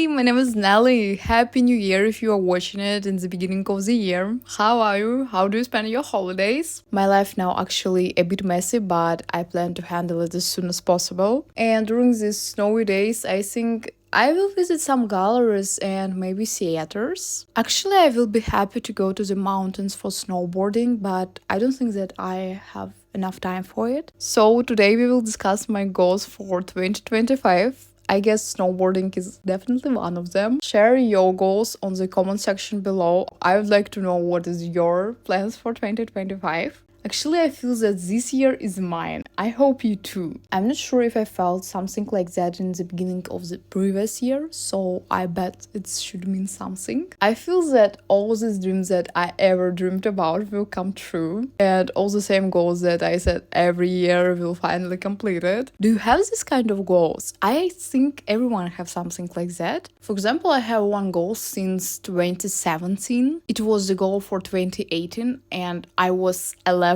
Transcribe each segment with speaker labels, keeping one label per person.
Speaker 1: Hey, my name is Nelly. Happy New Year if you are watching it in the beginning of the year. How are you? How do you spend your holidays? My life now actually a bit messy, but I plan to handle it as soon as possible. And during these snowy days, I think I will visit some galleries and maybe theaters. Actually, I will be happy to go to the mountains for snowboarding, but I don't think that I have enough time for it. So today we will discuss my goals for 2025. I guess snowboarding is definitely one of them. Share your goals on the comment section below. I would like to know what is your plans for 2025. Actually, I feel that this year is mine. I hope you too. I'm not sure if I felt something like that in the beginning of the previous year, so I bet it should mean something. I feel that all these dreams that I ever dreamed about will come true, and all the same goals that I set every year will finally complete it. Do you have this kind of goals? I think everyone have something like that. For example, I have one goal since 2017. It was the goal for 2018, and I was 11.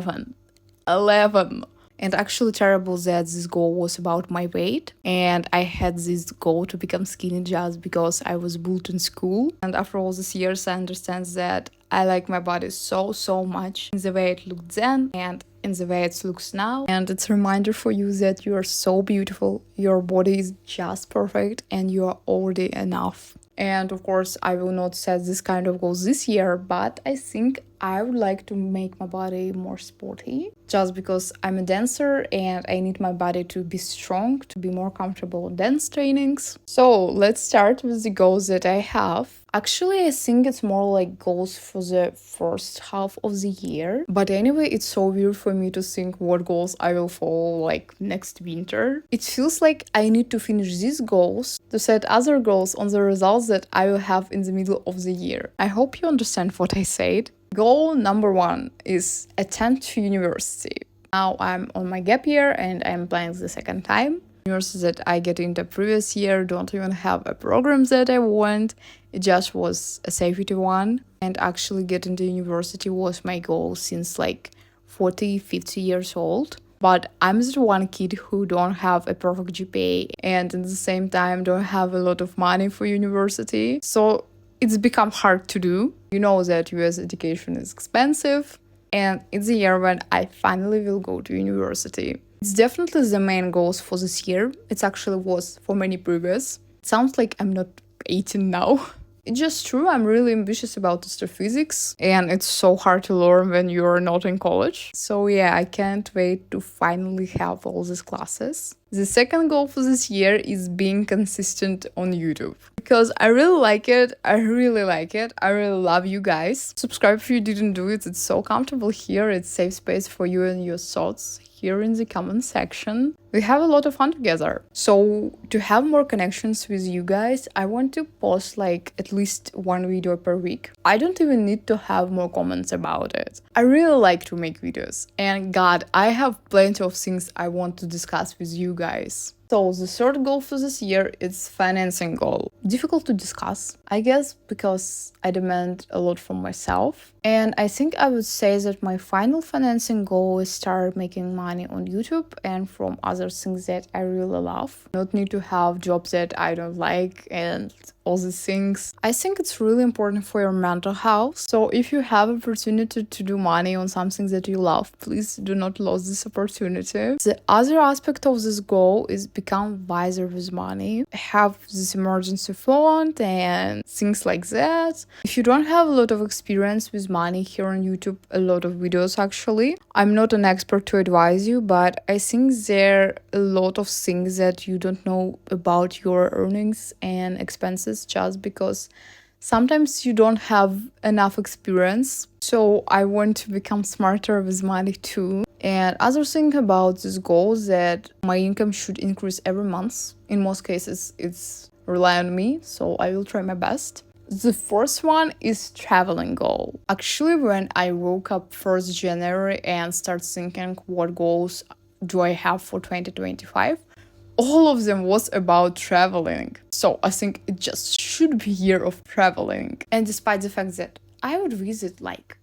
Speaker 1: And actually terrible that this goal was about my weight, and I had this goal to become skinny just because I was bullied in school. And after all these years, I understand that I like my body so much in the way it looked then and in the way it looks now. And it's a reminder for you that you are so beautiful, your body is just perfect, and you are already enough. And of course, I will not set this kind of goals this year, but I think I would like to make my body more sporty just because I'm a dancer and I need my body to be strong, to be more comfortable in dance trainings. So let's start with the goals that I have. Actually, I think it's more like goals for the first half of the year. But anyway, it's so weird for me to think what goals I will follow like next winter. It feels like I need to finish these goals to set other goals on the results that I will have in the middle of the year. I hope you understand what I said. Goal number 1 is attend to university. Now I'm on my gap year and I'm planning the second time. University that I get into previous year don't even have a program that I want. It just was a safety one. And actually getting to university was my goal since like 40, 50 years old. But I'm the one kid who don't have a perfect GPA and at the same time don't have a lot of money for university. So it's become hard to do. You know that US education is expensive, and it's the year when I finally will go to university. It's definitely the main goals for this year. It actually was for many previous. It sounds like I'm not 18 now. It's just true, I'm really ambitious about astrophysics, and it's so hard to learn when you're not in college. So yeah, I can't wait to finally have all these classes. The second goal for this year is being consistent on YouTube. Because I really like it, I really love you guys. Subscribe if you didn't do it, it's so comfortable here, it's safe space for you and your thoughts here in the comment section. We have a lot of fun together. So to have more connections with you guys, I want to post like at least one video per week. I don't even need to have more comments about it. I really like to make videos. And God, I have plenty of things I want to discuss with you guys. So the third goal for this year is financing goal. Difficult to discuss, I guess, because I demand a lot from myself. And I think I would say that my final financing goal is start making money on YouTube and from other things that I really love. Not need to have jobs that I don't like and all these things. I think it's really important for your mental health. So if you have opportunity to do money on something that you love, please do not lose this opportunity. The other aspect of this goal is become wiser with money. Have this emergency fund and things like that. If you don't have a lot of experience with money here on YouTube, a lot of videos actually. I'm not an expert to advise you, but I think there are a lot of things that you don't know about your earnings and expenses just because sometimes you don't have enough experience. So I want to become smarter with money too. And other thing about this goal is that my income should increase every month. In most cases, it's rely on me, so I will try my best. The fourth one is traveling goal. Actually, when I woke up 1st January and start thinking what goals do I have for 2025, all of them was about traveling. So I think it just should be year of traveling. And despite the fact that I would visit like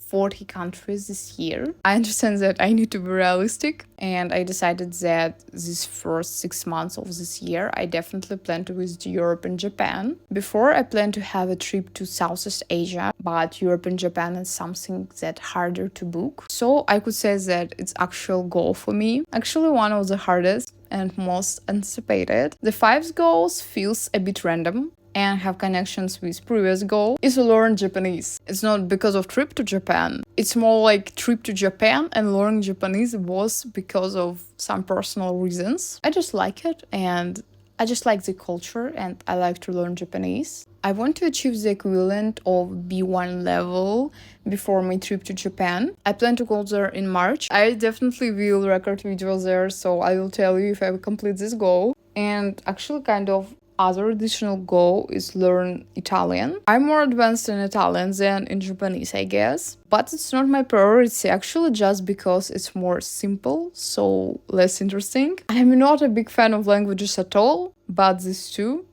Speaker 1: 40 countries this year. I understand that I need to be realistic, and I decided that these first 6 months of this year, I definitely plan to visit Europe and Japan. Before, I planned to have a trip to Southeast Asia, but Europe and Japan is something that's harder to book. So I could say that it's actual goal for me. Actually, one of the hardest and most anticipated. The fifth goals feels a bit random and have connections with previous goal is to learn Japanese. It's not because of trip to Japan. It's more like trip to Japan and learning Japanese was because of some personal reasons. I just like it, and I just like the culture, and I like to learn Japanese. I want to achieve the equivalent of B1 level before my trip to Japan. I plan to go there in March. I definitely will record videos there, so I will tell you if I will complete this goal. And actually kind of other additional goal is learn Italian. I'm more advanced in Italian than in Japanese, I guess. But it's not my priority, actually, just because it's more simple, so less interesting. I'm not a big fan of languages at all, but these two,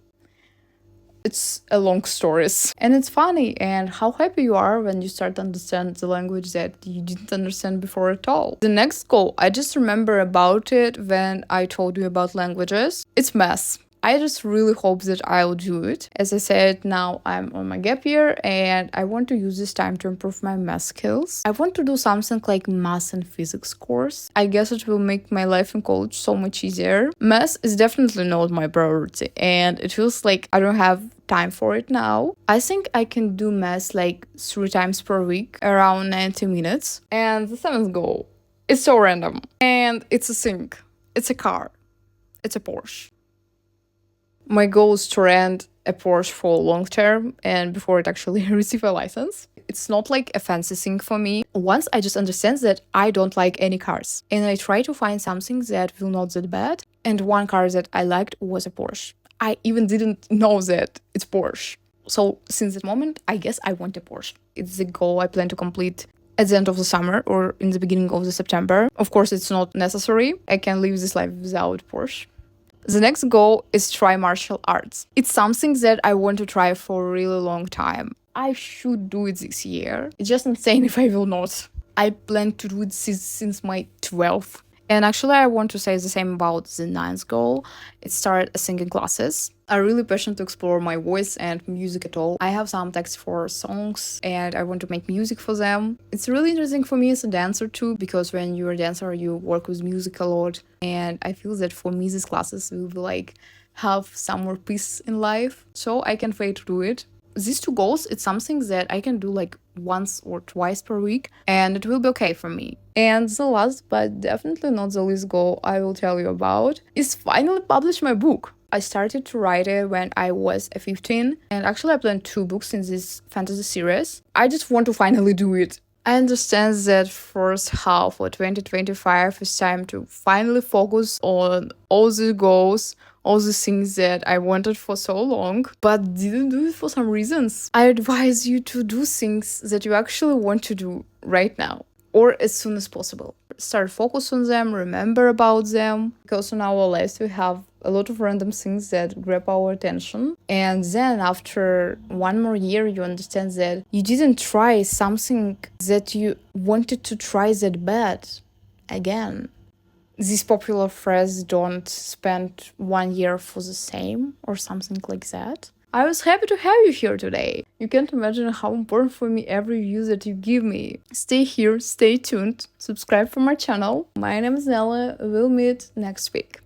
Speaker 1: it's a long stories. And it's funny, and how happy you are when you start to understand the language that you didn't understand before at all. The next goal, I just remember about it when I told you about languages. It's math. I just really hope that I'll do it. As I said, now I'm on my gap year and I want to use this time to improve my math skills. I want to do something like math and physics course. I guess it will make my life in college so much easier. Math is definitely not my priority, and it feels like I don't have time for it now. I think I can do math like 3 times per week, around 90 minutes. And the seventh goal, it's so random. And it's a thing. It's a car. It's a Porsche. My goal is to rent a Porsche for long term and before it actually receive a license. It's not like a fancy thing for me. Once I just understand that I don't like any cars, and I try to find something that will not that bad. And one car that I liked was a Porsche. I even didn't know that it's Porsche. So since that moment, I guess I want a Porsche. It's the goal I plan to complete at the end of the summer or in the beginning of the September. Of course, it's not necessary. I can live this life without Porsche. The next goal is try martial arts. It's something that I want to try for a really long time. I should do it this year. It's just insane if I will not. I plan to do it since my 12th. And actually, I want to say the same about the ninth goal. It's start singing classes. I'm really passionate to explore my voice and music at all. I have some texts for songs and I want to make music for them. It's really interesting for me as a dancer too, because when you're a dancer, you work with music a lot. And I feel that for me, these classes will be like have some more peace in life. So I can't wait to do it. These two goals, it's something that I can do like once or twice per week, and it will be okay for me. And the last, but definitely not the least goal I will tell you about is finally publish my book. I started to write it when I was 15, and actually I planned 2 books in this fantasy series. I just want to finally do it. I understand that first half of 2025 is time to finally focus on all the goals, all the things that I wanted for so long, but didn't do it for some reasons. I advise you to do things that you actually want to do right now or as soon as possible. Start focus on them, remember about them, because in our lives we have a lot of random things that grab our attention. And then after 1 more year, you understand that you didn't try something that you wanted to try that bad again. This popular phrase, don't spend 1 year for the same or something like that. I was happy to have you here today. You can't imagine how important for me every view that you give me. Stay here, stay tuned, subscribe for my channel. My name is Nella, we'll meet next week.